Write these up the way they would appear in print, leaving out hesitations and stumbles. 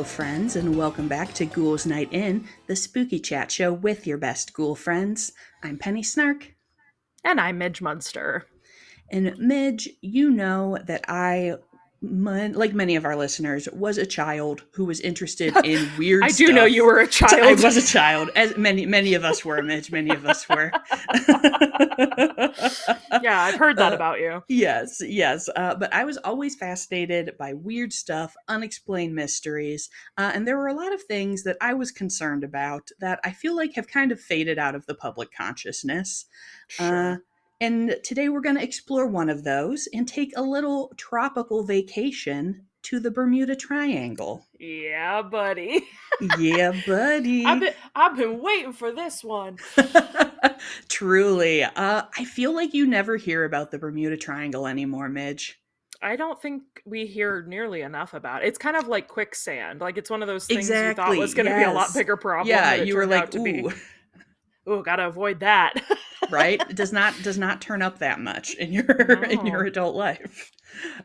friends, and welcome back to Ghouls Night In, the spooky chat show with your best ghoul friends. I'm Penny Snark. And I'm Midge Munster. And Midge, you know that like many of our listeners, was a child who was interested in weird I do know you stuff. were a child. I was a child, as many of us were, Midge. Many of us were. Yeah, I've heard that about you. Yes. But I was always fascinated by weird stuff, unexplained mysteries, and there were a lot of things that I was concerned about that I feel like have kind of faded out of the public consciousness. Uh, Sure. and today we're going to explore one of those and take a little tropical vacation to the Bermuda Triangle. Yeah, buddy. Yeah, I've buddy. been I've been waiting for this one. Truly. I feel like you never hear about the Bermuda Triangle anymore, Midge. I don't think we hear nearly enough about it. It's kind of like quicksand. Like it's one of those things you thought Exactly. was going to be a lot Yes. bigger problem Yeah, that it you were turned out like, to be. ooh, Oh, gotta avoid that. right? It does not turn up that much in your in your No. adult life.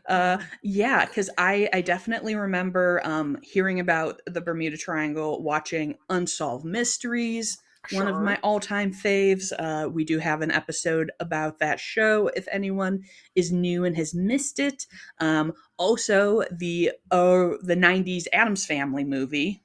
No. Yeah, because I definitely remember hearing about the Bermuda Triangle, watching Unsolved Mysteries, one of my Sure. all-time faves. We do have an episode about that show if anyone is new and has missed it. Also, the '90s Addams Family movie.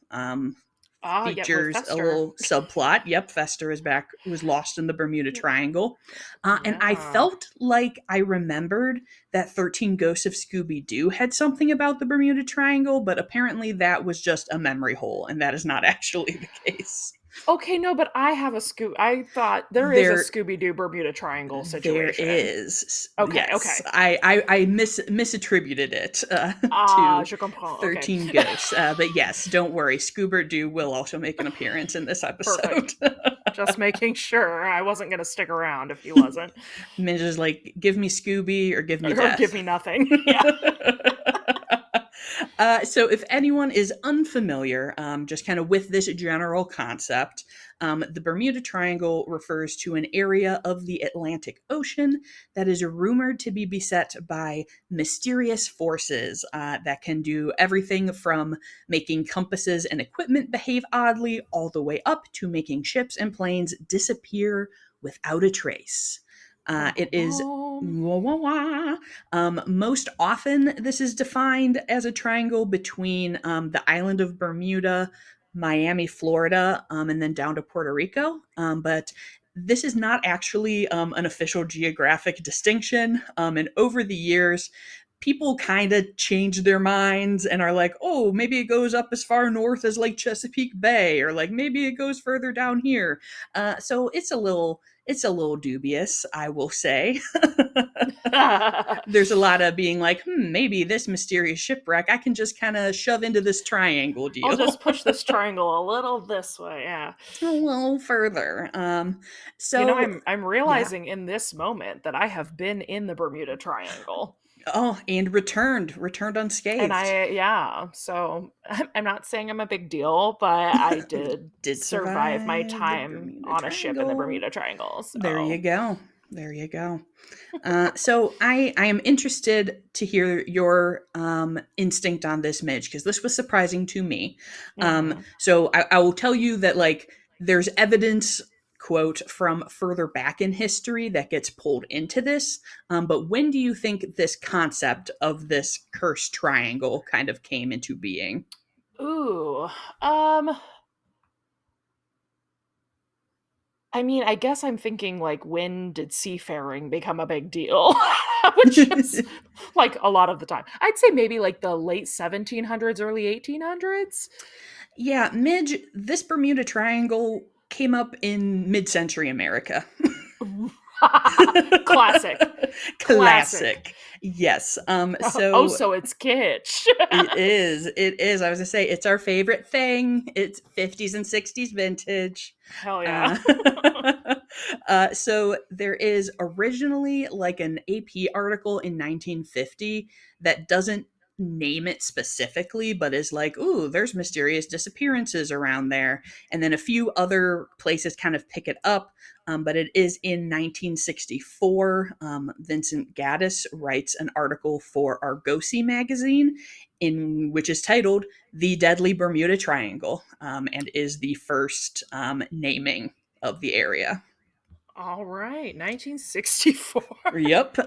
Ah, yeah, with Features a Fester. little subplot. Yep, Fester is back, was lost in the Bermuda Triangle. And I Yeah. felt like I remembered that 13 Ghosts of Scooby Doo had something about the Bermuda Triangle, but apparently that was just a memory hole, and that is not actually the case. Okay, no, but I have a I thought there is a There, Scooby Doo Bermuda Triangle there situation. is. Okay, Yes, okay. I misattributed it Ah, to je comprends. Okay. 13 Ghosts. But yes, don't worry. Scoober Doo will also make an appearance in this episode. Perfect. Just making sure I wasn't going to stick around if he wasn't. Midge is like, give me Scooby or give me Or give death. me nothing. Yeah. So, if anyone is unfamiliar, just kind of with this general concept, the Bermuda Triangle refers to an area of the Atlantic Ocean that is rumored to be beset by mysterious forces that can do everything from making compasses and equipment behave oddly, all the way up to making ships and planes disappear without a trace. Bum, It bum, is bum. wah, wah, wah. Most often, this is defined as a triangle between the island of Bermuda, Miami, Florida, and then down to Puerto Rico. But this is not actually an official geographic distinction. And over the years, people kind of change their minds and are like, oh, maybe it goes up as far north as like Chesapeake Bay, or like maybe it goes further down here. So it's a little dubious, I will say. There's a lot of being like, maybe this mysterious shipwreck I can just kind of shove into this triangle I'll deal just push this triangle a little this way. Yeah. a little further. You know, So I'm yeah. realizing in this moment that I have been in the Bermuda Triangle. Oh, and returned And unscathed. yeah, so I'm not saying I'm a big deal, but I did Did survive my survive the time Bermuda on a ship in the Triangle. Bermuda Triangle. There you So, go. There you go. So I am interested to hear your instinct on this, Midge, because this was surprising to me. mhm. So I will tell you that like there's evidence, quote, from further back in history that gets pulled into this. But when do you think this concept of this cursed triangle kind of came into being? Ooh, um, I mean, I guess I'm thinking like when did seafaring become a big deal? Which is like a lot of the time. I'd say maybe like the late 1700s, early 1800s. Yeah, Midge, this Bermuda Triangle came up in mid-century America. Classic. Classic. Classic. Yes. Oh, So so it's kitsch. it is. It is. I was gonna say it's our favorite thing. It's 50s and 60s vintage. Hell yeah. Uh, so there is originally like an AP article in 1950 that doesn't name it specifically, but is like, ooh, there's mysterious disappearances around there. And then a few other places kind of pick it up. But it is in 1964. Vincent Gaddis writes an article for Argosy magazine, in which is titled "The Deadly Bermuda Triangle," and is the first naming of the area. All right, 1964. Yep.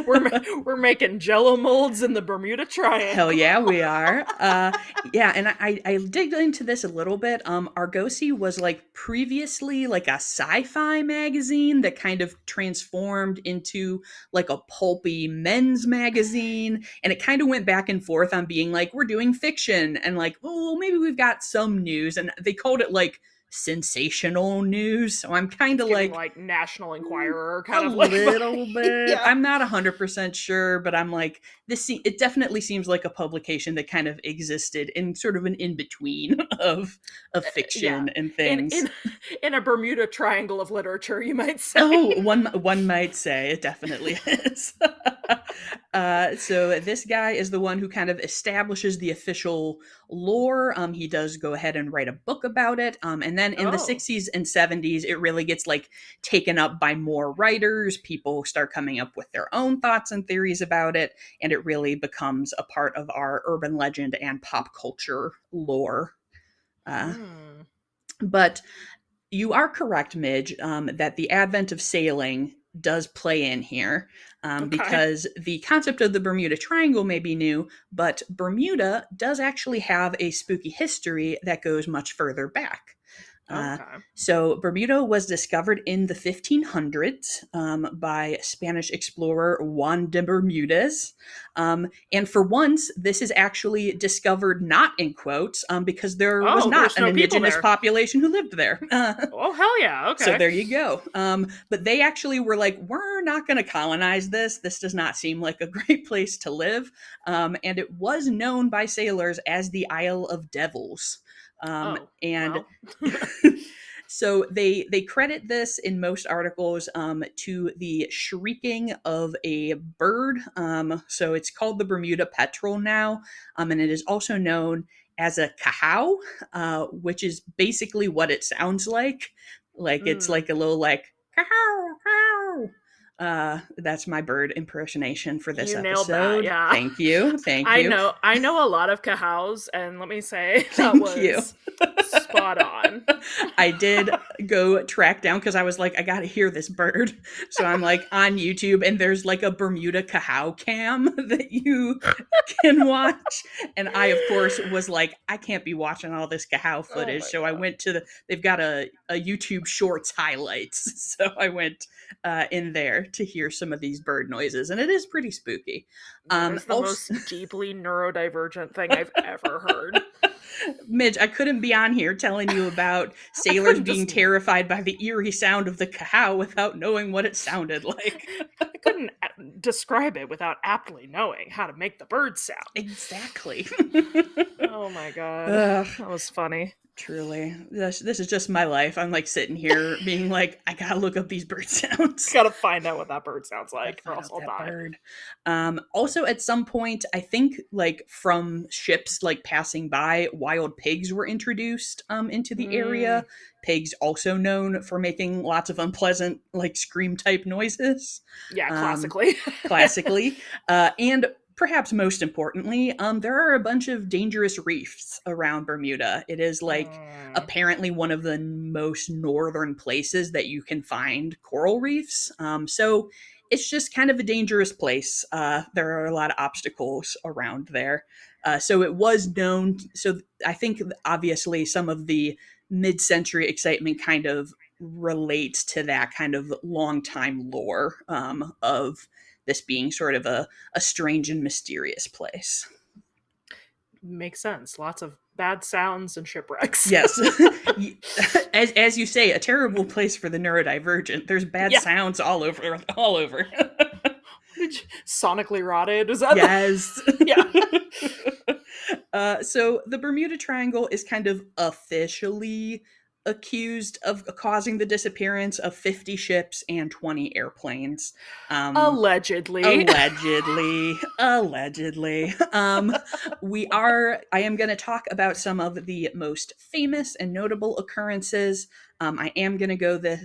We're making Jello molds in the Bermuda Hell Triangle. yeah, we are. Yeah, and I digged into this a little bit. Argosy was like previously like a sci-fi magazine that kind of transformed into like a pulpy men's magazine, and it kind of went back and forth on being like, we're doing fiction, and like, oh, maybe we've got some news, and they called it like sensational news. So I'm kind It's of giving like, like National Enquirer a kind of like little bit. yeah. I'm not 100% sure, but I'm like, it definitely seems like a publication that kind of existed in sort of an in between of Yeah. fiction and In things. in a Bermuda Triangle of literature, you might say. Oh, one might say it definitely is. So this guy is the one who kind of establishes the official lore. He does go ahead and write a book about it. And then in the Oh. 60s and 70s, it really gets like taken up by more writers. People start coming up with their own thoughts and theories about it, and it really becomes a part of our urban legend and pop culture lore. Uh, Mm. but you are correct, Midge, that the advent of sailing does play in here, Okay. because the concept of the Bermuda Triangle may be new, but Bermuda does actually have a spooky history that goes much further back. Uh, Okay. so Bermuda was discovered in the 1500s by Spanish explorer Juan de Bermudez. And for once, this is actually discovered not in quotes, because there was Oh, not there's an no people indigenous there. population who lived there. Oh, hell yeah. So Okay. there you go. But they actually were like, we're not going to colonize this. This does not seem like a great place to live. And it was known by sailors as the Isle of Devils. Oh, And well. so they credit this in most articles to the shrieking of a bird. So it's called the Bermuda petrel now, and it is also known as a cahao, which is basically what it sounds like. Like it's Mm. like a little like cahao, cahao. That's my bird impersonation for this You nailed that, episode. yeah. Thank you, thank I you, know I know a lot of cahows, and let me say that thank you. was spot on. I did go track down because I was like, I got to hear this bird. So I'm like on YouTube, and there's like a Bermuda cahao cam that you can watch. And I, of course, was like, I can't be watching all this cahao Oh footage. my So I god. went to they've got a YouTube Shorts highlights. So I went in there to hear some of these bird noises, and it is pretty spooky. That is the Also, most deeply neurodivergent thing I've ever heard. Midge, I couldn't be on here telling you about I sailors couldn't being just terrified by the eerie sound of the cahao without knowing what it sounded like. I couldn't describe it without aptly knowing how to make the bird sound. Exactly. Oh my god. Ugh, That was funny. truly. This is just my life. I'm like sitting here being like, I gotta look up these bird sounds. Gotta find out what that bird sounds Gotta like, or find else out I'll that die. bird. Also, at some point, I think like from ships like passing by, wild pigs were introduced into the Mm, area. Pigs also known for making lots of unpleasant like scream type noises. yeah, Um, classically. Classically, and perhaps most importantly, there are a bunch of dangerous reefs around Bermuda. It is like Mm, apparently one of the most northern places that you can find coral reefs. So it's just kind of a dangerous place. There are a lot of obstacles around there. So it was known. So I think obviously some of the mid century excitement kind of relates to that kind of long time lore of this being sort of a strange and mysterious place. makes sense. Lots of bad sounds and shipwrecks. Yes. As you say, a terrible place for the neurodivergent. There's bad Yeah. sounds all over, all over. Sonically rotted. Is that the. Yes. Yeah. So the Bermuda Triangle is kind of officially accused of causing the disappearance of 50 ships and 20 airplanes. Um, Allegedly. allegedly. I am going to talk about some of the most famous and notable occurrences. I am going to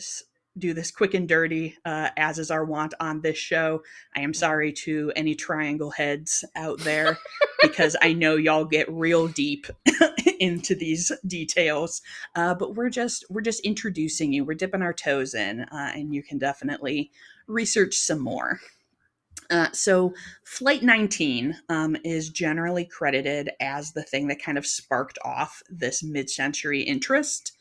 do this quick and dirty, as is our wont on this show. I am Mhm. sorry to any triangle heads out there because I know y'all get real deep into these details. But we're just introducing you. We're dipping our toes in, and you can definitely research some more. So, Flight 19 is generally credited as the thing that kind of sparked off this mid century interest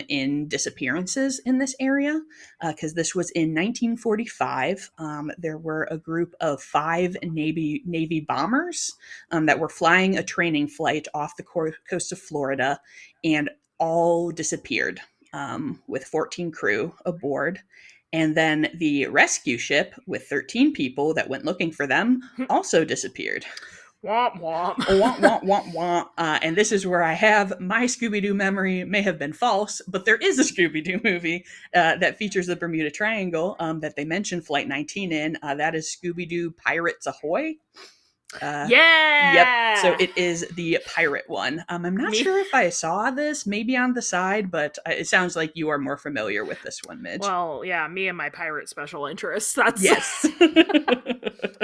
in disappearances in this area, because this was in 1945. There were a group of five Navy bombers that were flying a training flight off the coast of Florida and all disappeared, with 14 crew aboard. And then the rescue ship with 13 people that went looking for them also disappeared. Womp womp. Wah, wah, wah, wah. And this is where I have my Scooby Doo memory may have been false, but there is a Scooby Doo movie that features the Bermuda Triangle that they mentioned Flight 19 in. That is Scooby Doo Pirates Ahoy. Uh, yep. So Yeah. it is the pirate one. I'm not Me. sure if I saw this, maybe on the side, but it sounds like you are more familiar with this one, Midge. Well, yeah, me and my pirate special interests. That's Yes.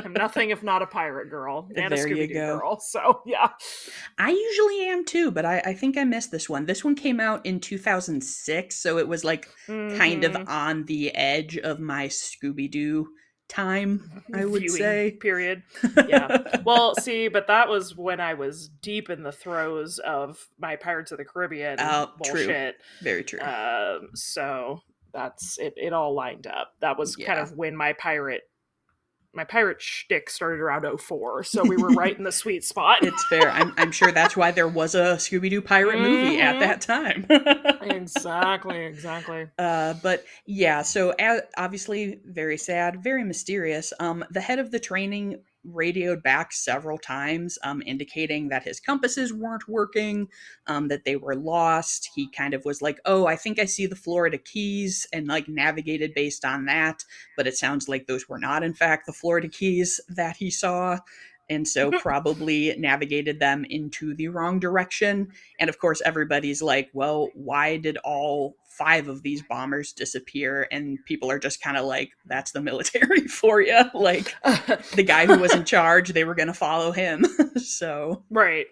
I'm nothing if not a pirate girl and a There you Scooby Doo go. girl. So yeah. I usually am too, but I think I missed this one. This one came out in 2006, so it was like kind of Mm-hmm. on the edge of my Scooby Doo time, I would Viewing say. period. Yeah. Well, see, but that was when I was deep in the throes of my Pirates of the Caribbean Oh, true. bullshit. Very true. So that's it. It all lined up. That was kind Yeah. of when my pirate shtick started around '04, so we were right in the sweet spot. It's fair. I'm sure that's why there was a Scooby Doo pirate movie at Mm-hmm. that time. Exactly. But yeah, so obviously very sad, very mysterious. The head of the training radioed back several times, indicating that his compasses weren't working, that they were lost. He kind of was like, "Oh, I think I see the Florida Keys," and like navigated based on that. But it sounds like those were not, in fact, the Florida Keys that he saw. And so probably navigated them into the wrong direction. And of course, everybody's like, well, why did all five of these bombers disappear? And people are just kind of like, that's the military for you. Like, the guy who was in charge, they were going to follow him. So, Right.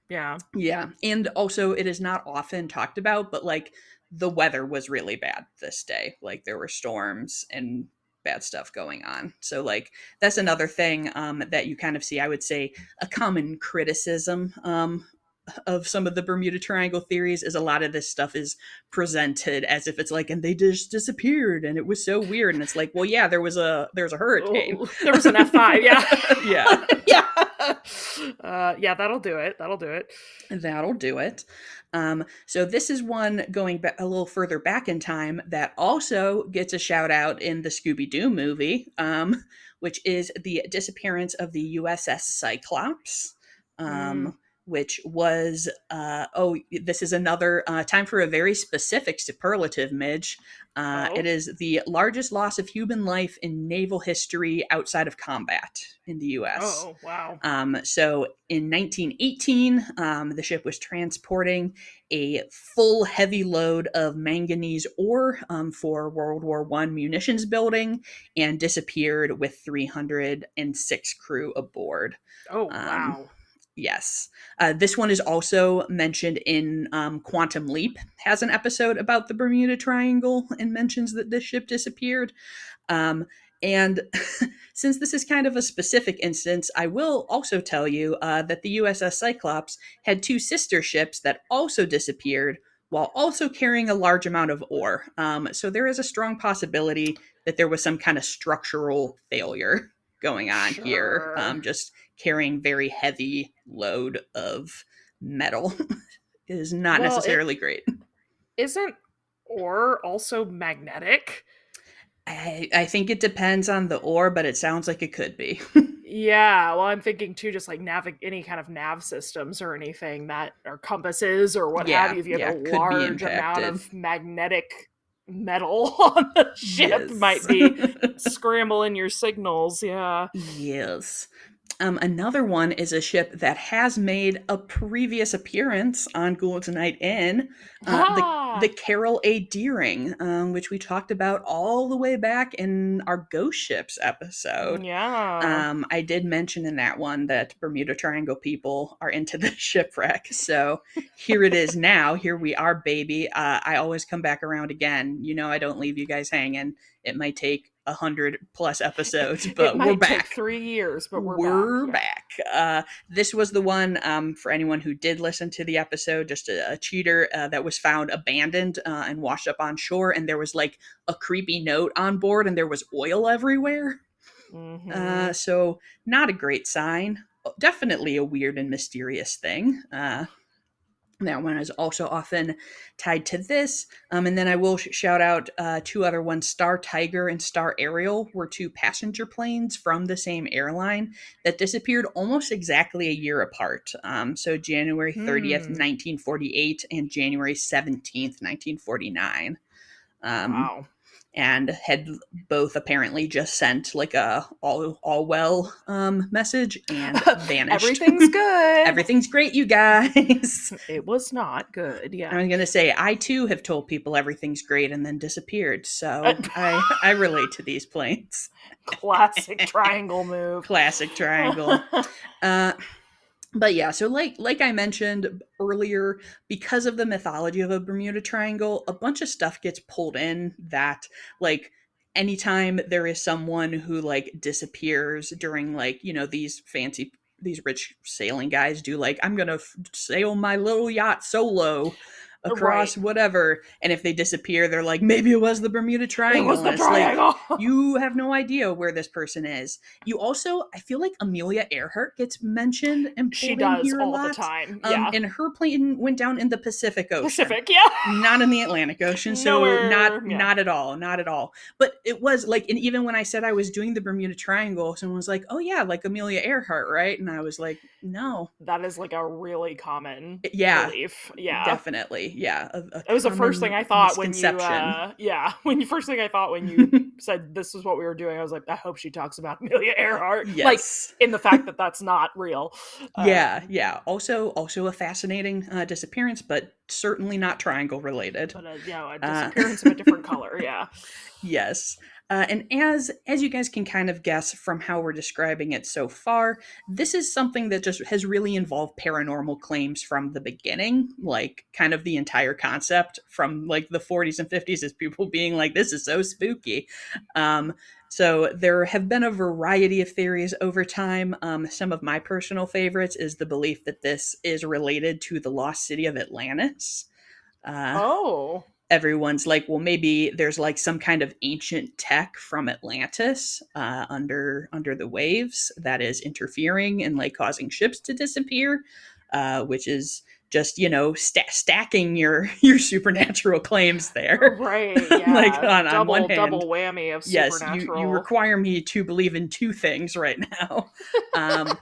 Yeah. yeah. And also, it is not often talked about, but like, the weather was really bad this day. Like, there were storms and bad stuff going on. So, like, that's another thing that you kind of see, I would say, a common criticism of some of the Bermuda Triangle theories is a lot of this stuff is presented as if it's like, and they just disappeared and it was so weird. And it's like, well, yeah, there's a hurricane. Oh, there was an F5. Yeah. Yeah, Yeah. Yeah, that'll do it. That'll do it. that'll do it. So this is one going a little further back in time that also gets a shout out in the Scooby Doo movie, which is the disappearance of the USS Cyclops. Mm. Which was, this is another time for a very specific superlative, Midge. It Oh. is the largest loss of human life in naval history outside of combat in the US. Oh, wow. So in 1918, the ship was transporting a full heavy load of manganese ore for World War One munitions building and disappeared with 306 crew aboard. Oh, Um, wow. Yes. This one is also mentioned in Quantum Leap, has an episode about the Bermuda Triangle and mentions that this ship disappeared. And since this is kind of a specific instance, I will also tell you that the USS Cyclops had two sister ships that also disappeared while also carrying a large amount of ore. So there is a strong possibility that there was some kind of structural failure going on here, Sure. just carrying very heavy load of metal is not Well, it necessarily great. isn't ore also magnetic? I think it depends on the ore, but it sounds like it could be. Yeah, well, I'm thinking too, just like any kind of nav systems or anything that, or compasses or what have Yeah, you. If you have a yeah, could be large amount impacted. of magnetic metal on the ship, Yes. might be scrambling your signals. Yeah. Yes. Another one is a ship that has made a previous appearance on Ghoul's Night In, the Ha! Carol A. Deering, which we talked about all the way back in our Ghost Ships episode. Yeah. I did mention in that one that Bermuda Triangle people are into the shipwreck. So here it is now. Here we are, baby. I always come back around again. You know, I don't leave you guys hanging. It might take 100+ episodes, It but we're might take back. 3 years, but we're back. We're Yeah. back. This was the one, for anyone who did listen to the episode, just a cheater that was found abandoned and washed up on shore. And there was like a creepy note on board, and there was oil everywhere. Mm-hmm. So not a great sign. Definitely a weird and mysterious thing. That one is also often tied to this. And then I will shout out two other ones. Star Tiger and Star Ariel were two passenger planes from the same airline that disappeared almost exactly a year apart. So January 30th, Hmm. 1948, and January 17th, 1949. Um, Wow. and had both apparently just sent like a all well message and vanished. Everything's good. Everything's great, you guys. It was not good. I Yeah. was gonna say I too have told people everything's great and then disappeared, so I relate to these planes. Classic triangle move. Classic triangle. Uh, but yeah, so like I mentioned earlier, because of the mythology of a Bermuda Triangle, a bunch of stuff gets pulled in that like anytime there is someone who like disappears during like, you know, these rich sailing guys do like I'm going to sail my little yacht solo Right. across whatever, and if they disappear they're like maybe it was the Bermuda It Triangle, was and the it's like triangle. you have no idea where this person is. You also, I feel like Amelia Earhart gets mentioned and She pulled in does here a all the lot. time. Yeah. And her plane went down in the Pacific Ocean, Pacific. Yeah. not in the Atlantic Ocean. So not Nowhere. Yeah. not at all, not at all. But it was like, and even when I said I was doing the Bermuda Triangle, someone was like, "Oh yeah, like Amelia Earhart, right?" And I was like, "No, That is like a really common yeah, belief. Yeah. definitely, yeah, a It was the first thing common I thought when you, misconception." yeah, when you first thing I thought when you said this is what we were doing. I was like, I hope she talks about Amelia Earhart, like Yes. in the fact that that's not real. Yeah, yeah. Also a fascinating disappearance, but certainly not triangle related. But a Uh, disappearance of a different color. Yeah. yes. And as you guys can kind of guess from how we're describing it so far, this is something that just has really involved paranormal claims from the beginning. Like kind of the entire concept from like the 40s and 50s is people being like, "This is so spooky." Um, so there have been a variety of theories over time. Some of my personal favorites is the belief that this is related to the lost city of Atlantis. Uh, Oh. Everyone's like, well, maybe there's like some kind of ancient tech from Atlantis under the waves that is interfering and like causing ships to disappear, which is just stacking your supernatural claims there. Right. Like Yeah. on one Double hand, whammy of yes, you supernatural. require me to believe in two things right now. Um,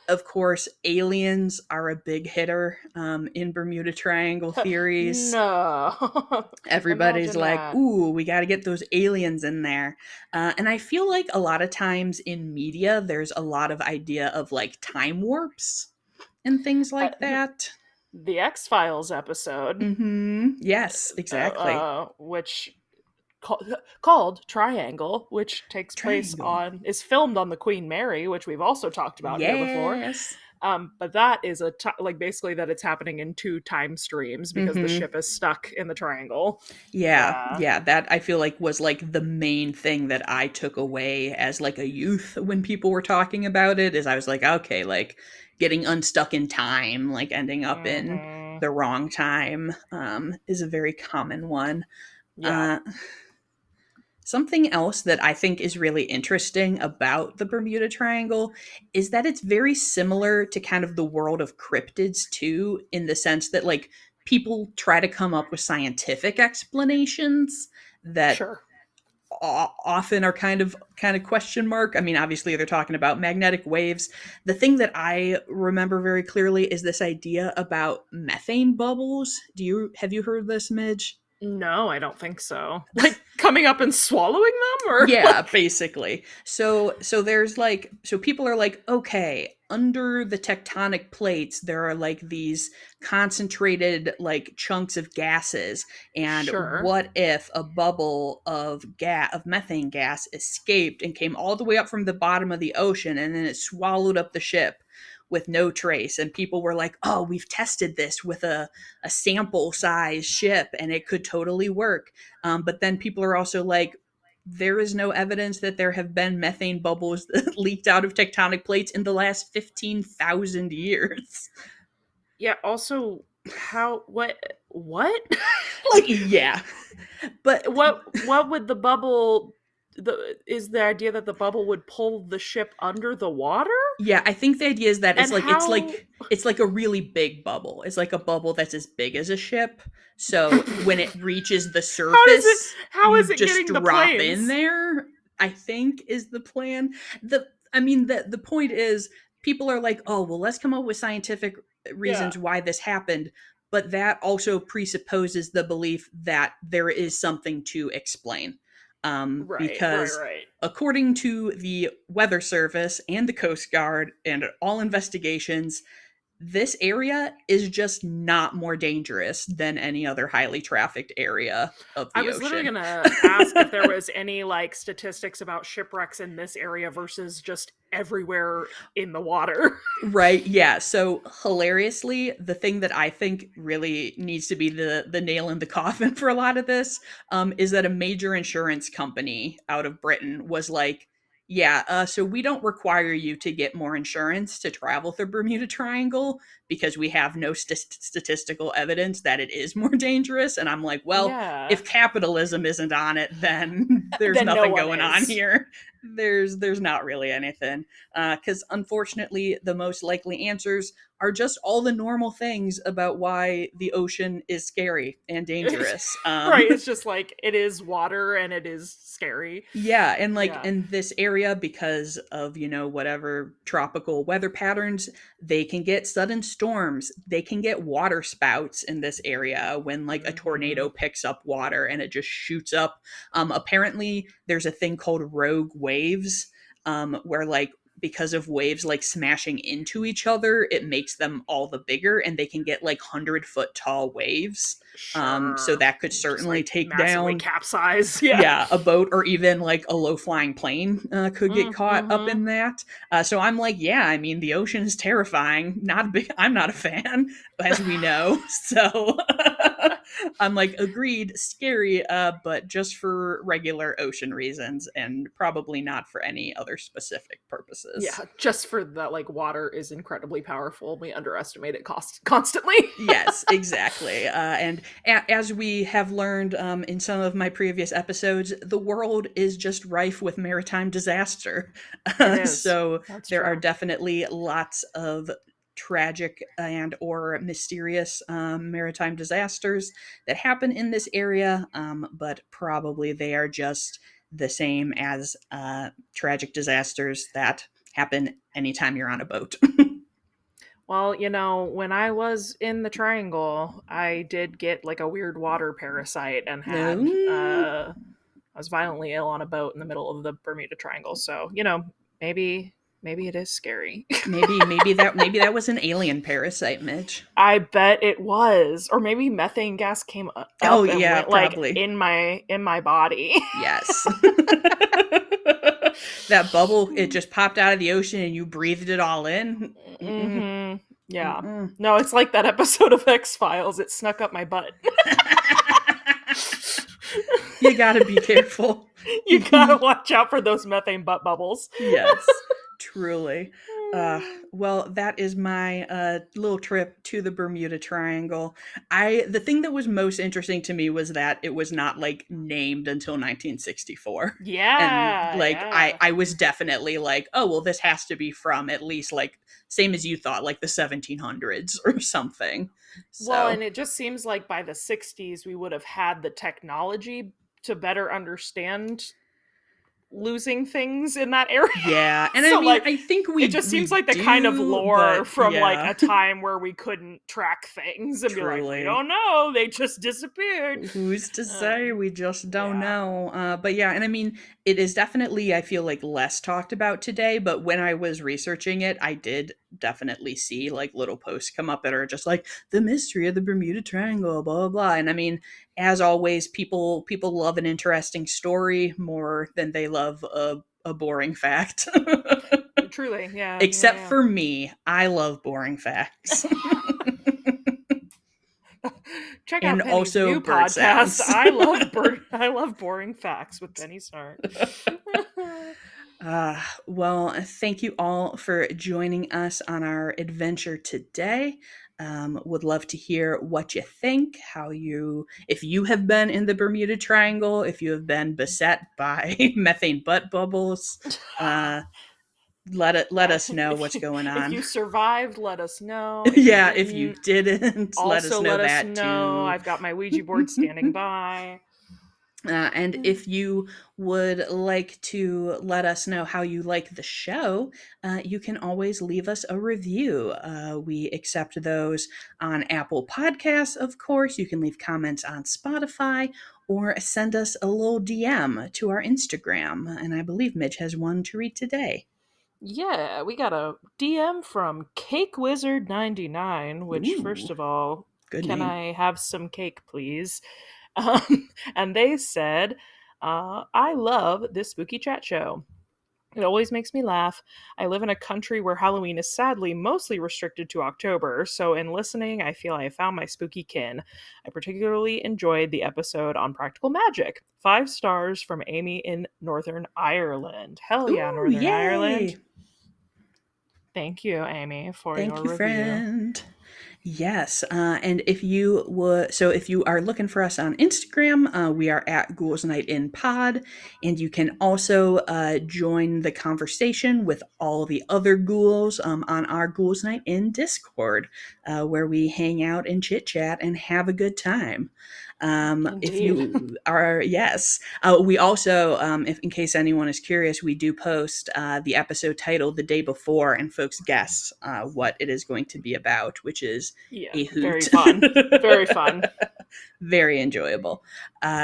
of course, aliens are a big hitter in Bermuda Triangle theories. No. Everybody's Imagine like, that. "Ooh, we got to get those aliens in there." And I feel like a lot of times in media, there's a lot of idea of like time warps and things Uh, like that. the X-Files episode, Yes, exactly. which called Triangle, which takes place Triangle. on is filmed on the Queen Mary, which we've also talked about here before. Yes. But that is like basically that it's happening in two time streams because the Mm-hmm. ship is stuck in the triangle. Yeah, Yeah. yeah, that I feel like was like the main thing that I took away as like a youth when people were talking about it is I was like, okay, like getting unstuck in time, like ending up in Hmm. the wrong time is a very common one. Yeah. Uh Something else that I think is really interesting about the Bermuda Triangle is that it's very similar to kind of the world of cryptids too, in the sense that like people try to come up with scientific explanations that Sure. often are kind of question mark. I mean, obviously they're talking about magnetic waves. The thing that I remember very clearly is this idea about methane bubbles. Do you have you heard this, Midge? No, I don't think so. Like coming up and swallowing them, or Yeah, like basically. So there's like, so people are like, okay, under the tectonic plates there are like these concentrated like chunks of gases, and sure. what if a bubble of methane gas escaped and came all the way up from the bottom of the ocean, and then it swallowed up the ship with no trace? And people were like, oh, we've tested this with a sample size ship and it could totally work. But then people are also like, there is no evidence that there have been methane bubbles that leaked out of tectonic plates in the last 15,000 years. Yeah, also how what? Like Yeah. But what would the bubble the is the idea that the bubble would pull the ship under the water? yeah, I think the idea is that And how it's like a really big bubble. It's like a bubble that's as big as a ship. So when it reaches the surface, how you is it just getting the drop in planes? there, I think is the plan. The point is people are like, "Oh, well, let's come up with scientific Yeah. reasons why this happened." But that also presupposes the belief that there is something to explain. Right, right, Because right. according to the Weather Service and the Coast Guard and all investigations, this area is just not more dangerous than any other highly trafficked area of I the was literally ocean. gonna ask if there was any like statistics about shipwrecks in this area versus just everywhere in the water. Right. Yeah. So hilariously, the thing that I think really needs to be the nail in the coffin for a lot of this, is that a major insurance company out of Britain was like, yeah, so we don't require you to get more insurance to travel the Bermuda Triangle because we have no statistical evidence that it is more dangerous. And I'm like, well, Yeah. if capitalism isn't on it, then there's Then no nothing one going on is. here. There's not really anything, because unfortunately, the most likely answers are just all the normal things about why the ocean is scary and dangerous. Right, it's just like it is water and it is scary. Yeah, and like Yeah. in this area, because of, whatever tropical weather patterns, they can get sudden storms. They can get water spouts in this area when like a tornado Mhm. picks up water and it just shoots up. Apparently, there's a thing called rogue waves, where like because of waves like smashing into each other, it makes them all the bigger, and they can get like 100-foot tall waves. So Sure. that could Just certainly like take massively down, capsize. Yeah. yeah, a boat, or even like a low flying plane could get caught up Mhm. in that. So I'm like, yeah, I mean, the ocean is terrifying. Not a big, I'm not a fan, as we know. So I'm like, agreed, scary, but just for regular ocean reasons, and probably not for any other specific purposes. Yeah, just for that like water is incredibly powerful. We underestimate it constantly. Yes, exactly. And as we have learned, in some of my previous episodes, the world is just rife with maritime disaster. It is. So That's there are true. definitely lots of tragic and or mysterious maritime disasters that happen in this area, but probably they are just the same as tragic disasters that happen anytime you're on a boat. Well, when I was in the triangle, I did get like a weird water parasite and had No. I was violently ill on a boat in the middle of the Bermuda Triangle. So, maybe it is scary. Maybe that was an alien parasite, Mitch. I bet it was. Or maybe methane gas came Oh up and yeah, went like probably. in my body. Yes. That bubble, it just popped out of the ocean and you breathed it all in. Mm-mm, Mhm. Yeah. mm-mm. No, it's like that episode of X-Files. It snuck up my butt. You gotta be careful. You gotta watch out for those methane butt bubbles. Yes, truly. Uh, well, that is my little trip to the Bermuda Triangle. The thing that was most interesting to me was that it was not like named until 1964, and Yeah, like yeah. I was definitely like, oh well, this has to be from at least like same as you thought, like the 1700s or something. Well, So and it just seems like by the 60s we would have had the technology to better understand losing things in that area. Yeah, and I So mean, like I think it we just seems we like the kind of do, lore but from like yeah, a time where we couldn't track things and be like, we truly. don't know, they just disappeared. Who's to say? We just don't Yeah. know. But yeah, and I mean, it is definitely, I feel like, less talked about today. But when I was researching it, I did definitely see like little posts come up that are just like the mystery of the Bermuda Triangle, blah blah blah. And I mean, as always, people love an interesting story more than they love a boring fact. Truly, yeah, Except yeah, for me, I love boring facts. yeah. Check out And Penny's also new bird podcast. sounds. I love boring facts with Penny Snart. Well, thank you all for joining us on our adventure today. Would love to hear what you think, if you have been in the Bermuda Triangle, if you have been beset by methane butt bubbles. Uh, let us know what's going If on. you survived, let us know. If you Yeah, if you didn't, didn't, let us also know let us that know. too. I've got my Ouija board standing by. And if you would like to let us know how you like the show, you can always leave us a review. We accept those on Apple Podcasts, of course. You can leave comments on Spotify or send us a little DM to our Instagram. And I believe Midge has one to read today. Yeah, we got a DM from Cake Wizard 99, which, Ooh, first of all, good can name. I have some cake, please? And they said, I love this spooky chat show. It always makes me laugh. I live in a country where Halloween is sadly mostly restricted to October, so in listening, I feel I have found my spooky kin. I particularly enjoyed the episode on practical magic. 5 stars from Amy in Northern Ireland. Hell yeah, Ooh, Northern yay! Ireland. Thank you, Amy, for Thank your you, review. friend. Yes, and if you are looking for us on Instagram, we are at Ghouls Night in Pod, and you can also join the conversation with all the other ghouls on our Ghouls Night in Discord, where we hang out and chit chat and have a good time. If Indeed. you are, yes, we also, if in case anyone is curious, we do post the episode title the day before, and folks guess what it is going to be about, which is Yeah, a very hoot. fun. Very fun. Very enjoyable.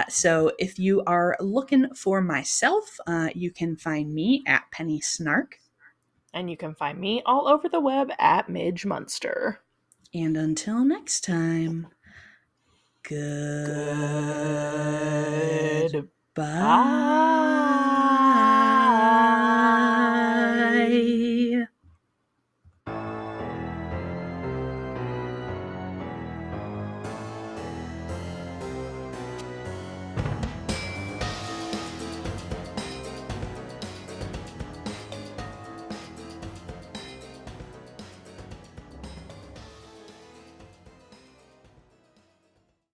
So if you are looking for myself, you can find me at Penny Snark. And you can find me all over the web at Midge Munster. And until next time, good.